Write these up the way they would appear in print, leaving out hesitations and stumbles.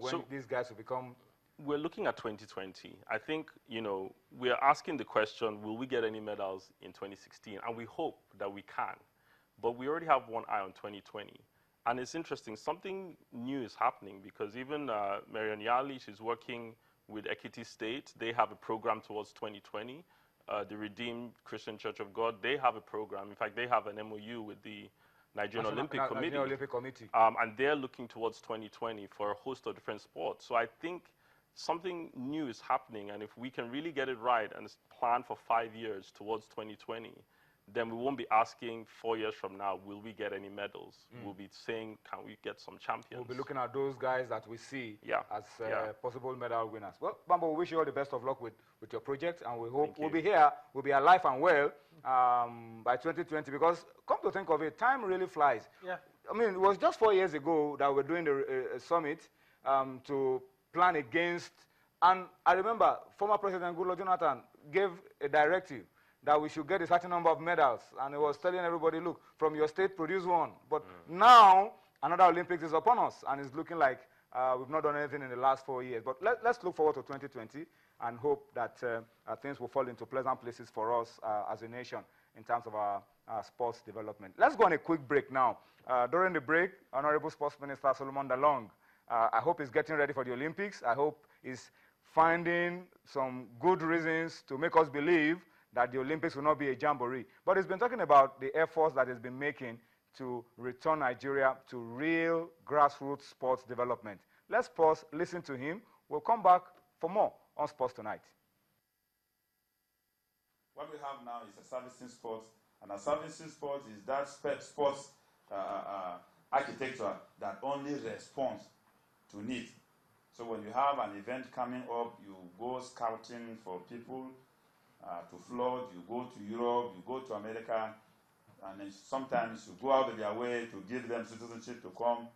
when these guys will become? We're looking at 2020. I think, we're asking the question, will we get any medals in 2016? And we hope that we can. But we already have one eye on 2020. And it's interesting, something new is happening because even Marian Yali, she's working with Ekiti State. They have a program towards 2020. The Redeemed Christian Church of God, they have a program. In fact, they have an MOU with the Nigerian Olympic Committee. And they're looking towards 2020 for a host of different sports. So I think something new is happening, and if we can really get it right and plan for 5 years towards 2020, then we won't be asking 4 years from now, will we get any medals? We'll be saying, can we get some champions? We'll be looking at those guys that we see as possible medal winners. Well, Bambo, we wish you all the best of luck with your project, and we hope we'll be here, we'll be alive and well by 2020, because come to think of it, time really flies. Yeah. I mean, it was just 4 years ago that we were doing the summit to plan against, and I remember former President Goodluck Jonathan gave a directive that we should get a certain number of medals, and he was telling everybody, look, from your state, produce one. But now, another Olympics is upon us, and it's looking like we've not done anything in the last 4 years. But let's look forward to 2020 and hope that things will fall into pleasant places for us as a nation in terms of our sports development. Let's go on a quick break now. During the break, Honorable Sports Minister Solomon Dalong, I hope he's getting ready for the Olympics. I hope he's finding some good reasons to make us believe that the Olympics will not be a jamboree. But he's been talking about the efforts that he's been making to return Nigeria to real grassroots sports development. Let's pause, listen to him. We'll come back for more on Sports Tonight. What we have now is a servicing sport, and a servicing sport is that sports architecture that only responds to need. So when you have an event coming up, you go scouting for people to flood, you go to Europe, you go to America, and then sometimes you go out of their way to give them citizenship to come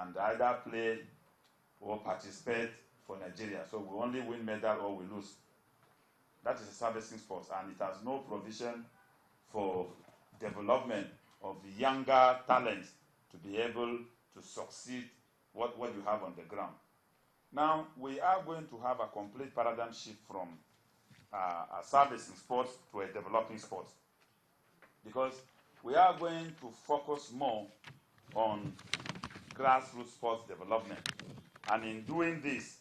and either play or participate for Nigeria. So we only win medal or we lose. That is a servicing sport, and it has no provision for development of the younger talents to be able to succeed what you have on the ground. Now, we are going to have a complete paradigm shift from a servicing sport to a developing sport, because we are going to focus more on grassroots sports development. And in doing this,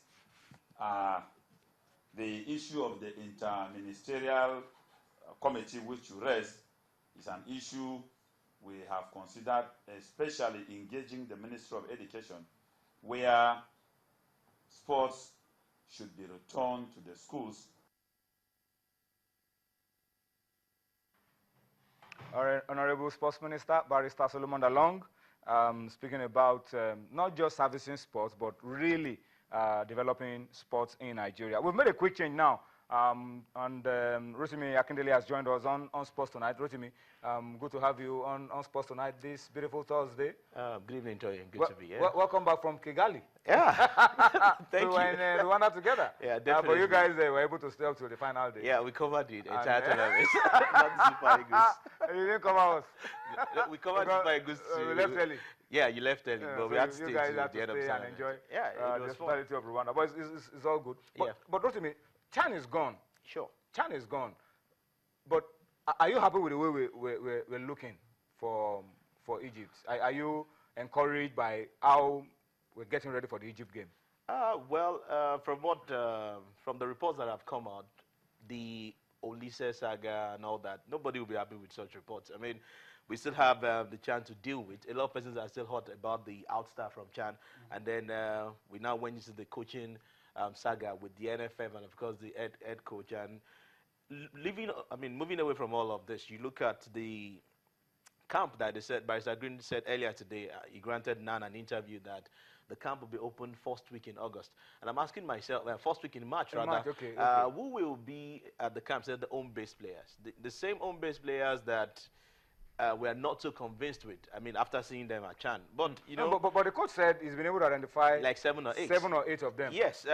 the issue of the interministerial committee which you raised is an issue we have considered, especially engaging the Ministry of Education, where sports should be returned to the schools. All right, Honorable Sports Minister, Barrister Solomon Dalong, speaking about not just servicing sports, but really developing sports in Nigeria. We've made a quick change now, and Rotimi Akindele has joined us on Sports Tonight. Rotimi, good to have you on Sports Tonight this beautiful Thursday. Good evening, Toyin. Good to be here. Welcome back from Kigali. Yeah, thank you. We were in Rwanda together. Yeah, definitely. But you guys were able to stay up to the final day. Yeah, we covered the entire tournament. Not the Super Eagles. You didn't cover us. We covered the Super Eagles. We left early. Yeah, you left early, but so we had to stay you guys to had the to end of stay the and tournament. enjoy Yeah, it the was fun. hospitality of Rwanda. But it's all good. But Rotimi, Chan is gone. Sure. Chan is gone. But are you happy with the way we're looking for Egypt? Are you encouraged by how we're getting ready for the Egypt game? From the reports that have come out, the Olise saga and all that, nobody will be happy with such reports. I mean, we still have the Chan to deal with. A lot of persons are still hot about the outstar from Chan, and then we now went into the coaching saga with the NFF and of course the head coach. And moving away from all of this, you look at the camp that they said, Barrister Green said earlier today, he granted Nan an interview that the camp will be open first week in August. And I'm asking myself, first week in March, rather, okay. Who will be at the camp? Said the home-based players. The same home-based players that we are not so convinced with. I mean, after seeing them at Chan. But, you know. But the coach said he's been able to identify like 7 or 8. 7 or 8 of them. Yes,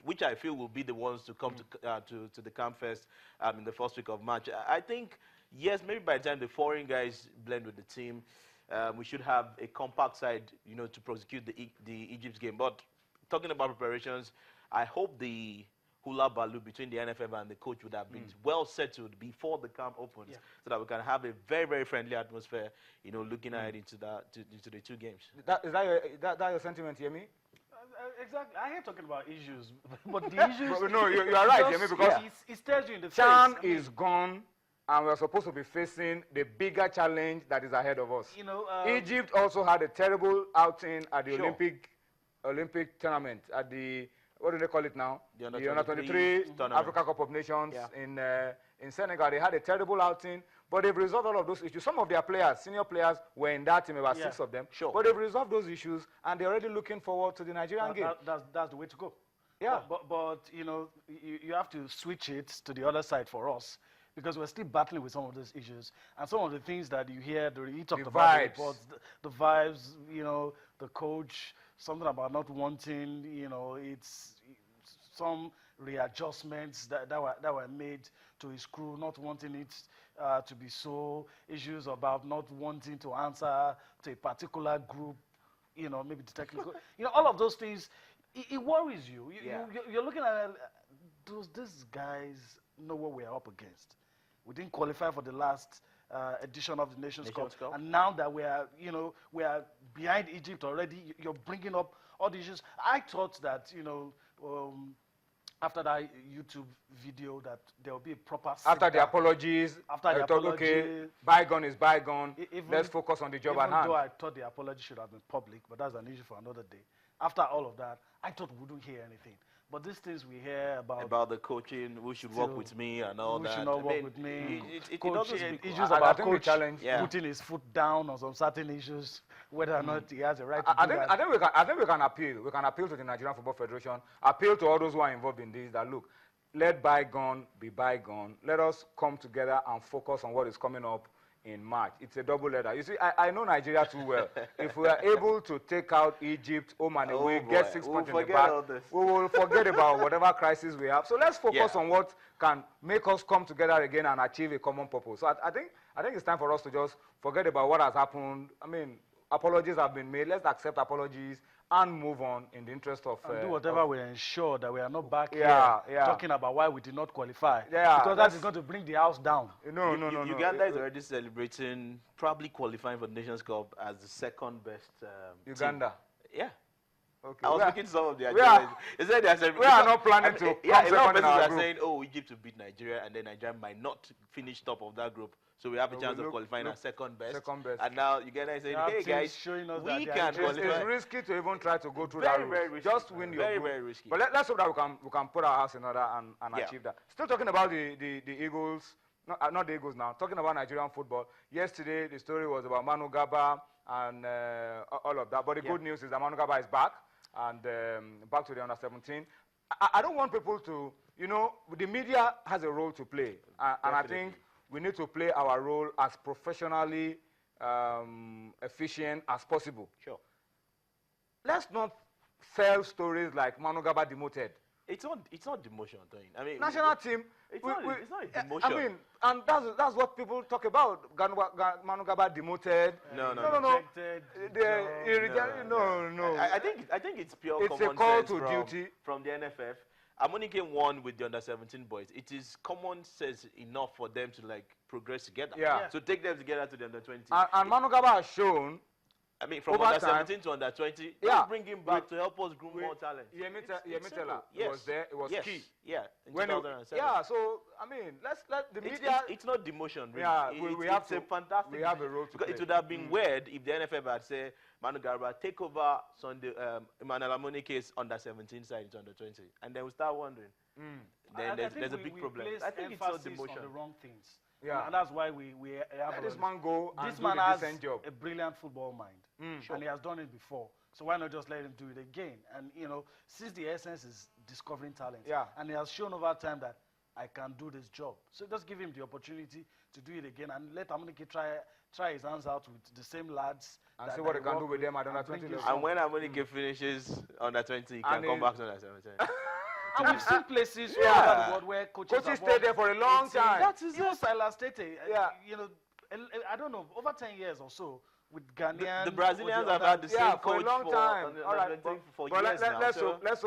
which I feel will be the ones to come to the camp first in the first week of March. I think, yes, maybe by the time the foreign guys blend with the team, we should have a compact side, you know, to prosecute the Egypt game. But talking about preparations, I hope the hula baloo between the NFF and the coach would have been well settled before the camp opens, so that we can have a very, very friendly atmosphere, looking ahead into the 2 games. Is that your sentiment, Yemi? Exactly. I hate talking about issues, but the issues... No, you are right, Yemi, because it stares you in the face. Chan is gone, and we're supposed to be facing the bigger challenge that is ahead of us. Egypt also had a terrible outing at the Olympic tournament, at the... What do they call it now? The Under 23 Africa Cup of Nations in Senegal. They had a terrible outing, but they've resolved all of those issues. Some of their players, senior players, were in that team, about 6 of them. But they've resolved those issues, and they're already looking forward to the Nigerian game. That's the way to go. Yeah. But you have to switch it to the other side for us, because we're still battling with some of those issues. And some of the things that you hear, he talked about the reports, the vibes, the coach, something about not wanting, it's some readjustments that were made to his crew, not wanting it to be so, issues about not wanting to answer to a particular group, maybe the technical, all of those things, it worries you. You're looking at does these guys know what we're up against? We didn't qualify for the last edition of the Nations Cup. And now that we are behind Egypt already, you're bringing up all the issues. I thought that, after that YouTube video, that there will be a proper... After the apologies, okay, bygone is bygone, let's focus on the job at hand. Even though I thought the apology should have been public, but that's an issue for another day. After all of that, I thought we wouldn't hear anything. But these things we hear about the coaching, who should work with me and all that. Who should not work with me. Issues about coach putting his foot down on some certain issues, whether or not he has a right to do that. I think we can appeal. We can appeal to the Nigerian Football Federation, appeal to all those who are involved in this, that look, let bygone be bygone. Let us come together and focus on what is coming up in March. It's a double header. You see, I know Nigeria too well. If we are able to take out Egypt home and away, get 6 points in the back, we will forget about whatever crisis we have. So let's focus on what can make us come together again and achieve a common purpose. So I think it's time for us to just forget about what has happened. I mean, apologies have been made. Let's accept apologies and move on in the interest of... do whatever we ensure that we are not back here talking about why we did not qualify. Because that is going to bring the house down. No. Uganda is already celebrating, probably qualifying for the Nations Cup as the second best Uganda? Team. Yeah. Okay. I was speaking to some of the Nigerians. We are not planning to come second in our group. Saying, Egypt will beat Nigeria, and then Nigeria might not finish top of that group. So we have a chance of qualifying as second best. And now Uganda is saying, hey guys, we can qualify. It's risky to even try to go through that route. Very risky. Just win your group. Very risky. But let's hope that we can put our house in order and achieve that. Still talking about the Eagles, not the Eagles now, talking about Nigerian football. Yesterday, the story was about Manu Gaba and all of that. But the good news is that Manu Gaba is back and back to the under-17. I don't want people to, the media has a role to play. And I think we need to play our role as professionally efficient as possible. Sure. Let's not sell stories like Manu Gaba demoted. It's not demotion, Tony. I mean, national team. It's not a demotion. I mean, and that's what people talk about. Manu Gaba demoted. No. I think it's pure common sense. It's a call to duty from the NFF. Amunike won with the under-17 boys. It is common sense enough for them to progress together. So take them together to the under-20. And Manu Gaba has shown. I mean, from under-17 to under-20, let's bring him back to help us groom more talent. Yemitela was there. It was key. Yeah, in 2007. So, I mean, let the media... It's not demotion, really. Yeah, it's a fantastic... We have a role to play. It would have been weird if the NFF had said, Manu Gaba, take over Sunday, Emmanuel Amunike's under-17 side into under-20. And then we start wondering. Then there's a big problem. I think it's not demotion. On the wrong things. Yeah. And that's why we have this man go and this do man the has decent job. A brilliant football mind. And he has done it before. So why not just let him do it again? And since the essence is discovering talent, and he has shown over time that I can do this job. So just give him the opportunity to do it again and let Amunike try his hands out with the same lads. And see what he can do with them at under-20. And when Amunike finishes under-20, he can come back to under-17. And we've seen places all over the world where coaches stay there for a long time. That is Silas Tete. I don't know, over 10 years or so, with Ghanaian. The Brazilians have had the same coach for a long time. for years now. Let's